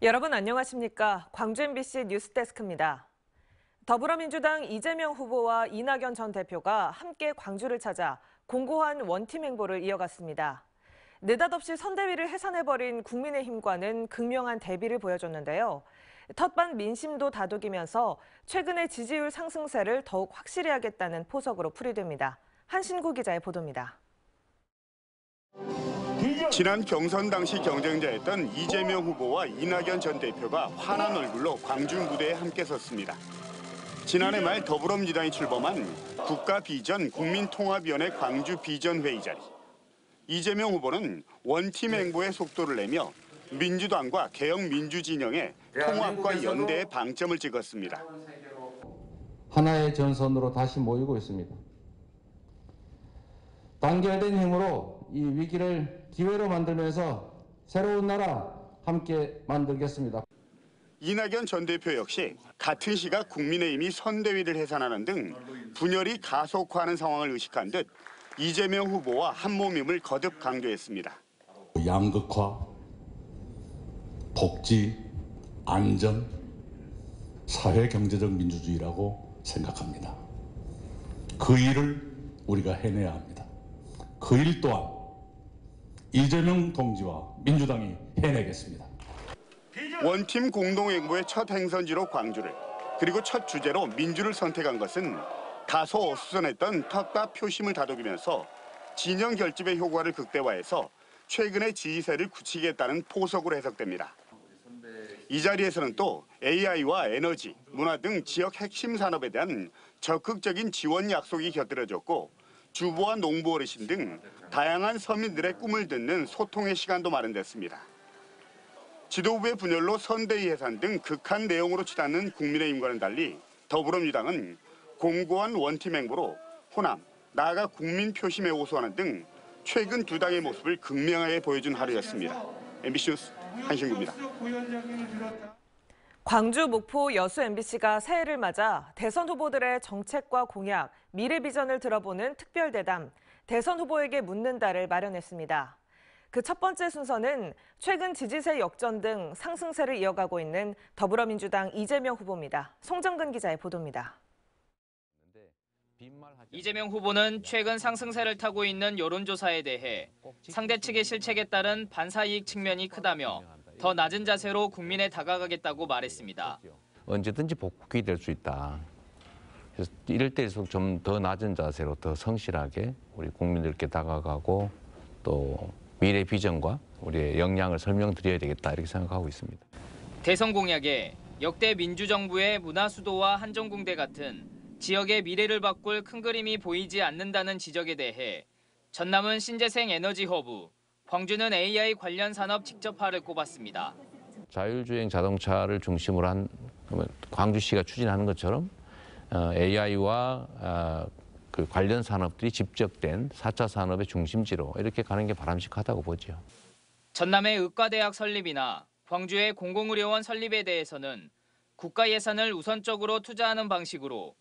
여러분 안녕하십니까? 광주 MBC 뉴스데스크입니다. 더불어민주당 이재명 후보와 이낙연 전 대표가 함께 광주를 찾아 공고한 원팀 행보를 이어갔습니다. 느닷없이 선대위를 해산해버린 국민의힘과는 극명한 대비를 보여줬는데요. 텃밭 민심도 다독이면서 최근의 지지율 상승세를 더욱 확실히 하겠다는 포석으로 풀이됩니다. 한신구 기자의 보도입니다. 지난 경선 당시 경쟁자였던 이재명 후보와 이낙연 전 대표가 환한 얼굴로 광주 무대에 함께 섰습니다. 지난해 말 더불어민주당이 출범한 국가비전 국민통합위원회 광주 비전회의 자리. 이재명 후보는 원팀 행보에 속도를 내며 민주당과 개혁민주진영의 통합과 연대에 방점을 찍었습니다. 하나의 전선으로 다시 모이고 있습니다. 단결된 힘으로 이 위기를 기회로 만들면서 새로운 나라 함께 만들겠습니다. 이낙연 전 대표 역시 같은 시각 국민의힘이 선대위를 해산하는 등 분열이 가속화하는 상황을 의식한 듯 이재명 후보와 한몸임을 거듭 강조했습니다. 양극화, 복지, 안전, 사회경제적 민주주의라고 생각합니다. 그 일을 우리가 해내야 합니다. 그 일 또한 이재명 동지와 민주당이 해내겠습니다. 원팀 공동행보의 첫 행선지로 광주를, 그리고 첫 주제로 민주를 선택한 것은 다소 어수선했던 텃밭 표심을 다독이면서 진영 결집의 효과를 극대화해서 최근의 지지세를 굳히겠다는 포석으로 해석됩니다. 이 자리에서는 또 AI와 에너지, 문화 등 지역 핵심 산업에 대한 적극적인 지원 약속이 곁들여졌고 주부와 농부 어르신 등 다양한 서민들의 꿈을 듣는 소통의 시간도 마련됐습니다. 지도부의 분열로 선대위 해산 등 극한 내용으로 치닫는 국민의힘과는 달리 더불어민주당은 공고한 원팀 행보로 호남, 나아가 국민 표심에 호소하는 등 최근 두 당의 모습을 극명하게 보여준 하루였습니다. MBC 뉴스 한신구입니다. 광주, 목포, 여수 MBC가 새해를 맞아 대선 후보들의 정책과 공약, 미래 비전을 들어보는 특별대담, 대선 후보에게 묻는다를 마련했습니다. 그 첫 번째 순서는 최근 지지세 역전 등 상승세를 이어가고 있는 더불어민주당 이재명 후보입니다. 송정근 기자의 보도입니다. 이재명 후보는 최근 상승세를 타고 있는 여론조사에 대해 상대 측의 실책에 따른 반사이익 측면이 크다며 더 낮은 자세로 국민에 다가가겠다고 말했습니다. 언제든지 복귀 될 수 있다. 그래서 이럴 때일수록 좀 더 낮은 자세로 더 성실하게 우리 국민들께 다가가고 또 미래 비전과 우리의 역량을 설명드려야 되겠다 이렇게 생각하고 있습니다. 대선 공약에 역대 민주정부의 문화수도와 한정궁대 같은 지역의 미래를 바꿀 큰 그림이 보이지 않는다는 지적에 대해 전남은 신재생 에너지 허브, 광주는 AI 관련 산업 직접화를 꼽았습니다. 자율주행 자동차를 중심으로 한 광주시가 추진하는 것처럼 AI와 그 관련 산업들이 집적된 4차 산업의 중심지로 이렇게 가는 게 바람직하다고 보죠. 전남의 의과대학 설립이나 광주의 공공의료원 설립에 대해서는 국가 예산을 우선적으로 투자하는 방식으로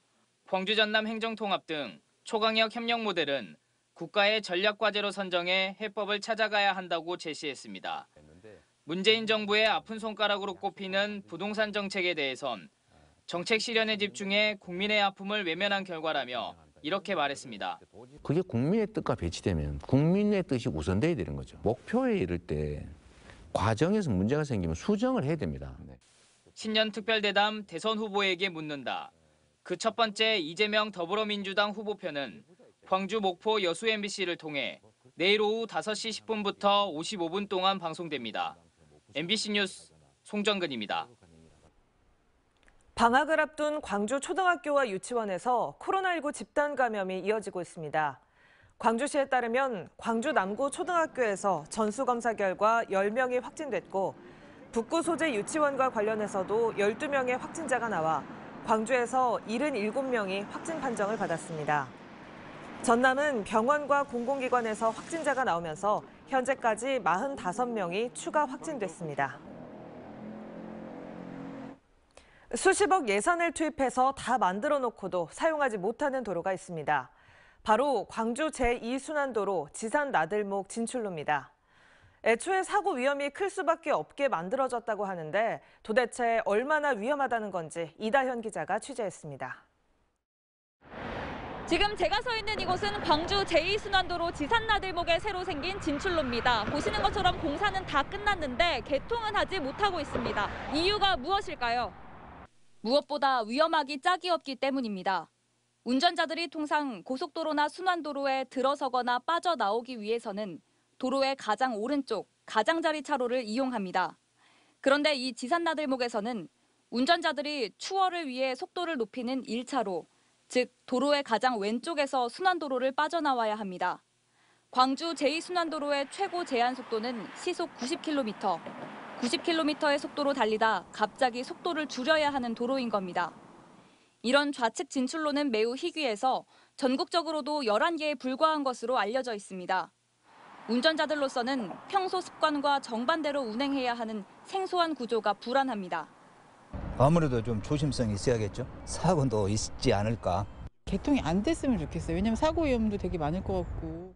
광주 전남 행정통합 등 초강력 협력 모델은 국가의 전략과제로 선정해 해법을 찾아가야 한다고 제시했습니다. 문재인 정부의 아픈 손가락으로 꼽히는 부동산 정책에 대해선 정책 실현에 집중해 국민의 아픔을 외면한 결과라며 이렇게 말했습니다. 그게 국민의 뜻과 배치되면 국민의 뜻이 우선돼야 되는 거죠. 목표에 이를 때 과정에서 문제가 생기면 수정을 해야 됩니다. 신년 특별대담 대선 후보에게 묻는다. 그 첫 번째 이재명 더불어민주당 후보편은 광주, 목포, 여수 MBC를 통해 내일 오후 5시 10분부터 55분 동안 방송됩니다. MBC 뉴스 송정근입니다. 방학을 앞둔 광주 초등학교와 유치원에서 코로나19 집단 감염이 이어지고 있습니다. 광주시에 따르면 광주 남구 초등학교에서 전수검사 결과 10명이 확진됐고 북구 소재 유치원과 관련해서도 12명의 확진자가 나와 광주에서 77명이 확진 판정을 받았습니다. 전남은 병원과 공공기관에서 확진자가 나오면서 현재까지 45명이 추가 확진됐습니다. 수십억 예산을 투입해서 다 만들어 놓고도 사용하지 못하는 도로가 있습니다. 바로 광주 제2순환도로 지산 나들목 진출로입니다. 애초에 사고 위험이 클 수밖에 없게 만들어졌다고 하는데 도대체 얼마나 위험하다는 건지 이다현 기자가 취재했습니다. 지금 제가 서 있는 이곳은 광주 제2순환도로 지산나들목에 새로 생긴 진출로입니다. 보시는 것처럼 공사는 다 끝났는데 개통은 하지 못하고 있습니다. 이유가 무엇일까요? 무엇보다 위험하기 짝이 없기 때문입니다. 운전자들이 통상 고속도로나 순환도로에 들어서거나 빠져나오기 위해서는 도로의 가장 오른쪽, 가장자리 차로를 이용합니다. 그런데 이 지산나들목에서는 운전자들이 추월을 위해 속도를 높이는 1차로, 즉 도로의 가장 왼쪽에서 순환도로를 빠져나와야 합니다. 광주 제2순환도로의 최고 제한 속도는 시속 90km. 90km의 속도로 달리다 갑자기 속도를 줄여야 하는 도로인 겁니다. 이런 좌측 진출로는 매우 희귀해서 전국적으로도 11개에 불과한 것으로 알려져 있습니다. 운전자들로서는 평소 습관과 정반대로 운행해야 하는 생소한 구조가 불안합니다. 아무래도 좀 조심성이 있어야겠죠. 사고도 있지 않을까. 개통이 안 됐으면 좋겠어요. 왜냐면 사고 위험도 되게 많을 것 같고.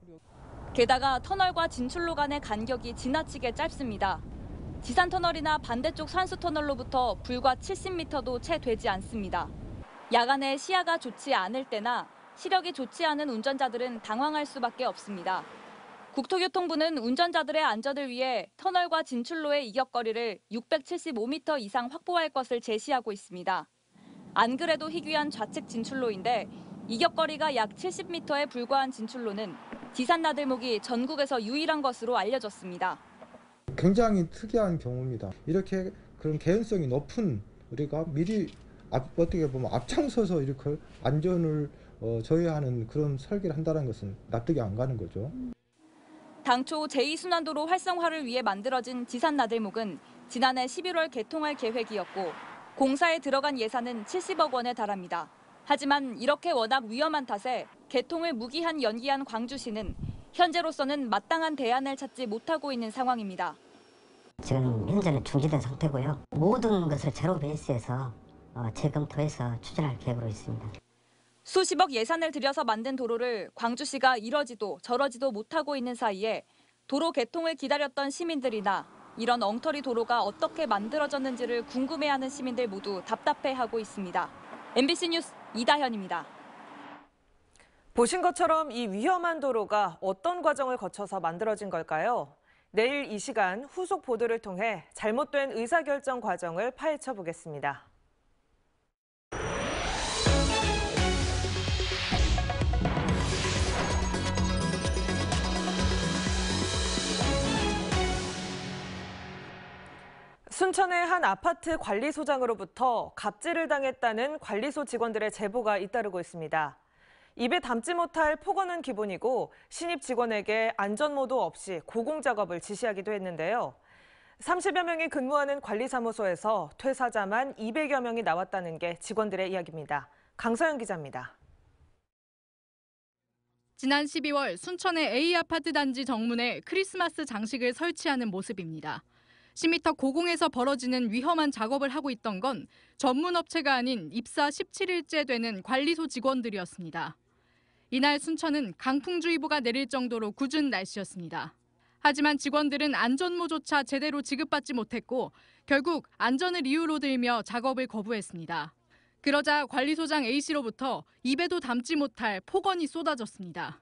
게다가 터널과 진출로 간의 간격이 지나치게 짧습니다. 지산터널이나 반대쪽 산수터널로부터 불과 70m도 채 되지 않습니다. 야간에 시야가 좋지 않을 때나 시력이 좋지 않은 운전자들은 당황할 수밖에 없습니다. 국토교통부는 운전자들의 안전을 위해 터널과 진출로의 이격거리를 675m 이상 확보할 것을 제시하고 있습니다. 안 그래도 희귀한 좌측 진출로인데 이격거리가 약 70m에 불과한 진출로는 지산나들목이 전국에서 유일한 것으로 알려졌습니다. 굉장히 특이한 경우입니다. 이렇게 그런 개연성이 높은 우리가 미리 어떻게 보면 앞장서서 이렇게 안전을 저해하는 그런 설계를 한다는 것은 납득이 안 가는 거죠. 당초 제2순환도로 활성화를 위해 만들어진 지산나들목은 지난해 11월 개통할 계획이었고 공사에 들어간 예산은 70억 원에 달합니다. 하지만 이렇게 워낙 위험한 탓에 개통을 무기한 연기한 광주시는 현재로서는 마땅한 대안을 찾지 못하고 있는 상황입니다. 지금 현재는 중지된 상태고요. 모든 것을 제로 베이스에서 재검토해서 추진할 계획으로 있습니다. 수십억 예산을 들여서 만든 도로를 광주시가 이러지도 저러지도 못하고 있는 사이에 도로 개통을 기다렸던 시민들이나 이런 엉터리 도로가 어떻게 만들어졌는지를 궁금해하는 시민들 모두 답답해하고 있습니다. MBC 뉴스 이다현입니다. 보신 것처럼 이 위험한 도로가 어떤 과정을 거쳐서 만들어진 걸까요? 내일 이 시간 후속 보도를 통해 잘못된 의사결정 과정을 파헤쳐 보겠습니다. 순천의 한 아파트 관리소장으로부터 갑질을 당했다는 관리소 직원들의 제보가 잇따르고 있습니다. 입에 담지 못할 폭언은 기본이고 신입 직원에게 안전모도 없이 고공작업을 지시하기도 했는데요. 30여 명이 근무하는 관리사무소에서 퇴사자만 200여 명이 나왔다는 게 직원들의 이야기입니다. 강서영 기자입니다. 지난 12월 순천의 A아파트 단지 정문에 크리스마스 장식을 설치하는 모습입니다. 10m 고공에서 벌어지는 위험한 작업을 하고 있던 건 전문 업체가 아닌 입사 17일째 되는 관리소 직원들이었습니다. 이날 순천은 강풍주의보가 내릴 정도로 궂은 날씨였습니다. 하지만 직원들은 안전모조차 제대로 지급받지 못했고 결국 안전을 이유로 들며 작업을 거부했습니다. 그러자 관리소장 A씨로부터 입에도 담지 못할 폭언이 쏟아졌습니다.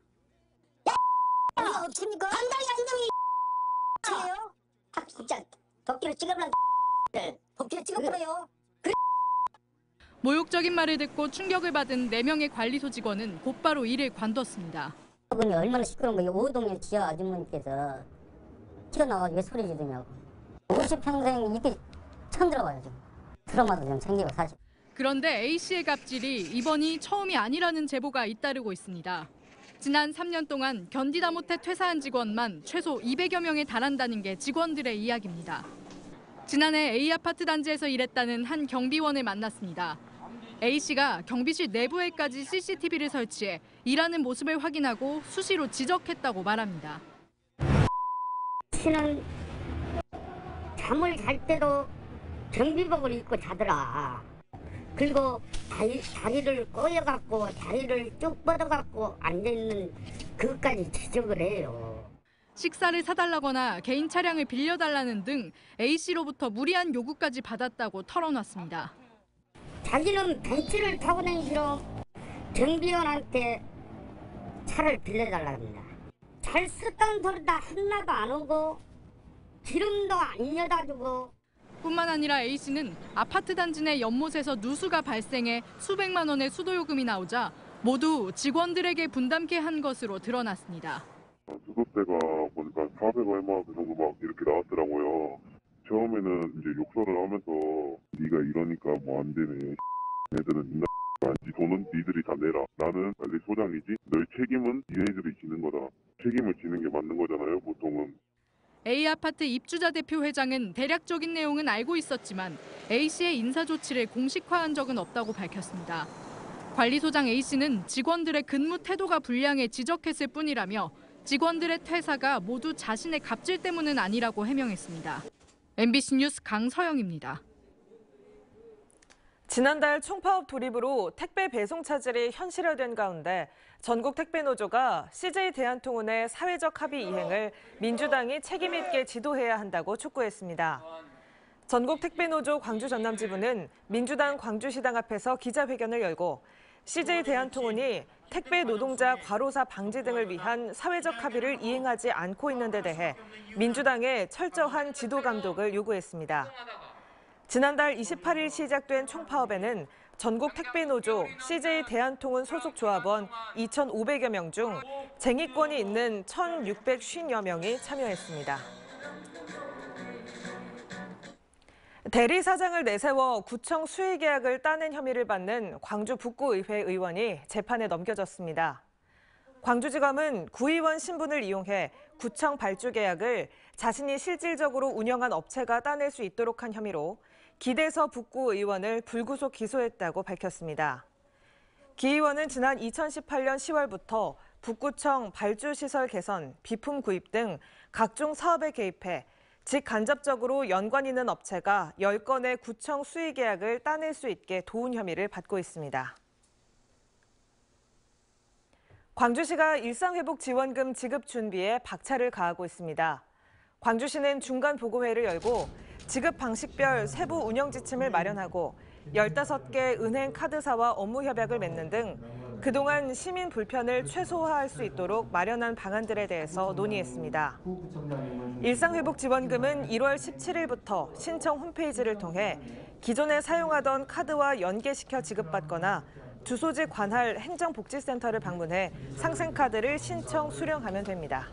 없습니까? 당당히 안녕히 진짜 도끼를 찍어버려 도끼를 찍어버려요. 모욕적인 말을 듣고 충격을 받은 4명의 관리소 직원은 곧바로 일을 관뒀습니다. 그분이 얼마나 시끄러운 거예요. 오동의 지하 아주머니께서 튀어나와서 왜 소리 지르냐고. 50평생 이게 처음 들어봐요. 지금. 트라우마도 좀 생기고 사실. 그런데 A씨의 갑질이 이번이 처음이 아니라는 제보가 잇따르고 있습니다. 지난 3년 동안 견디다 못해 퇴사한 직원만 최소 200여 명에 달한다는 게 직원들의 이야기입니다. 지난해 A아파트 단지에서 일했다는 한 경비원을 만났습니다. A씨가 경비실 내부에까지 CCTV를 설치해 일하는 모습을 확인하고 수시로 지적했다고 말합니다. 씨는 잠을 잘 때도 경비복을 입고 자더라. 그리고 다리를 꼬여갖고 다리를 쭉 뻗어갖고 앉아있는 그것까지 지적을 해요. 식사를 사달라거나 개인 차량을 빌려달라는 등 A씨로부터 무리한 요구까지 받았다고 털어놨습니다. 자기는 벤츠를 타고 다니시러 경비원한테 차를 빌려달라고 합니다. 잘 썼다는 소리도 하나도 안 오고 기름도 안 여다주고. 뿐만 아니라 A씨는 아파트 단지 내 연못에서 누수가 발생해 수백만 원의 수도요금이 나오자 모두 직원들에게 분담케 한 것으로 드러났습니다. 수도세가 보니까 400 얼마 정도 막 이렇게 나왔더라고요. 처음에는 이제 욕설을 하면서 네가 이러니까 뭐 안 되네. 애들은 아니지. 돈은 니들이 다 내라. 나는 관리 소장이지. 너희 책임은 니네들이 지는 거다. 책임을 지는 게 맞는 거잖아요, 보통은. A아파트 입주자 대표 회장은 대략적인 내용은 알고 있었지만 A씨의 인사 조치를 공식화한 적은 없다고 밝혔습니다. 관리소장 A씨는 직원들의 근무 태도가 불량해 지적했을 뿐이라며 직원들의 퇴사가 모두 자신의 갑질 때문은 아니라고 해명했습니다. MBC 뉴스 강서영입니다. 지난달 총파업 돌입으로 택배 배송 차질이 현실화된 가운데 전국 택배노조가 CJ 대한통운의 사회적 합의 이행을 민주당이 책임 있게 지도해야 한다고 촉구했습니다. 전국 택배노조 광주 전남지부는 민주당 광주시당 앞에서 기자회견을 열고 CJ 대한통운이 택배 노동자 과로사 방지 등을 위한 사회적 합의를 이행하지 않고 있는 데 대해 민주당에 철저한 지도 감독을 요구했습니다. 지난달 28일 시작된 총파업에는 전국 택배노조, CJ 대한통운 소속 조합원 2,500여 명 중 쟁의권이 있는 1,650여 명이 참여했습니다. 대리사장을 내세워 구청 수의계약을 따낸 혐의를 받는 광주 북구의회 의원이 재판에 넘겨졌습니다. 광주지검은 구의원 신분을 이용해 구청 발주계약을 자신이 실질적으로 운영한 업체가 따낼 수 있도록 한 혐의로 기대서 북구의원을 불구속 기소했다고 밝혔습니다. 기 의원은 지난 2018년 10월부터 북구청 발주시설 개선, 비품 구입 등 각종 사업에 개입해 직간접적으로 연관 있는 업체가 10건의 구청 수의 계약을 따낼 수 있게 도운 혐의를 받고 있습니다. 광주시가 일상회복 지원금 지급 준비에 박차를 가하고 있습니다. 광주시는 중간보고회를 열고 지급 방식별 세부 운영 지침을 마련하고 15개 은행 카드사와 업무 협약을 맺는 등 그동안 시민 불편을 최소화할 수 있도록 마련한 방안들에 대해서 논의했습니다. 일상회복지원금은 1월 17일부터 신청 홈페이지를 통해 기존에 사용하던 카드와 연계시켜 지급받거나 주소지 관할 행정복지센터를 방문해 상생카드를 신청 수령하면 됩니다.